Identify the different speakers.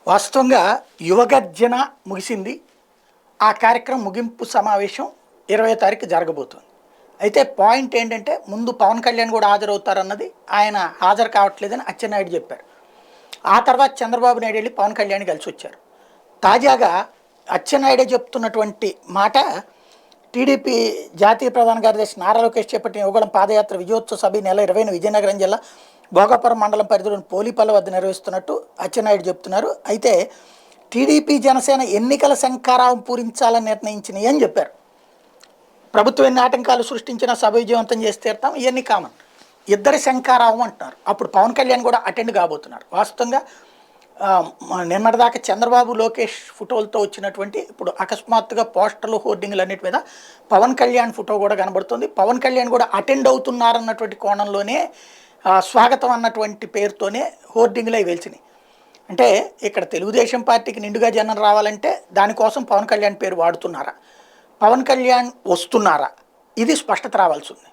Speaker 1: వాస్తవంగా యువగర్జన ముగిసింది. ఆ కార్యక్రమం ముగింపు సమావేశం 20వ తారీఖు జరగబోతుంది. అయితే పాయింట్ ఏంటంటే ముందు పవన్ కళ్యాణ్ కూడా హాజరవుతారన్నది, ఆయన హాజరు కావట్లేదని అచ్చెన్నాయుడు చెప్పారు. ఆ తర్వాత చంద్రబాబు నాయుడు వెళ్ళి పవన్ కళ్యాణ్ కలిసి వచ్చారు. తాజాగా అచ్చెన్నాయుడే చెప్తున్నటువంటి మాట, టీడీపీ జాతీయ ప్రధాన కార్యదర్శి నారా లోకేష్ చేపట్టిన యువగళం పాదయాత్ర విజయోత్సవ సభ ఈ నెల 20న విజయనగరం జిల్లా భోగాపురం మండలం పరిధిలోని పోలీపల్ల వద్ద నిర్వహిస్తున్నట్టు అచ్చెన్నాయుడు చెప్తున్నారు. అయితే టీడీపీ జనసేన ఎన్నికల శంఖారావం పూరించాలని నిర్ణయించినాయి అని చెప్పారు. ప్రభుత్వం ఎన్ని ఆటంకాలు సృష్టించినా సభ విజయవంతం చేసి తీరుతాం, ఇవన్నీ కామన్. ఇద్దరి శంఖారావం అంటున్నారు. అప్పుడు పవన్ కళ్యాణ్ కూడా అటెండ్ కాబోతున్నారు. వాస్తవంగా నిన్నటిదాకా చంద్రబాబు లోకేష్ ఫోటోలతో వచ్చినటువంటి, ఇప్పుడు అకస్మాత్తుగా పోస్టర్లు హోర్డింగ్లు అన్నిటి మీద పవన్ కళ్యాణ్ ఫోటో కూడా కనబడుతుంది. పవన్ కళ్యాణ్ కూడా అటెండ్ అవుతున్నారన్నటువంటి కోణంలోనే స్వాగతం అన్నటువంటి పేరుతోనే హోర్డింగ్లు అవి వెలిచినాయి. అంటే ఇక్కడ తెలుగుదేశం పార్టీకి నిండుగా జనం రావాలంటే దానికోసం పవన్ కళ్యాణ్ పేరు వాడుతున్నారా, పవన్ కళ్యాణ్ వస్తున్నారా, ఇది స్పష్టత రావాల్సి ఉంది.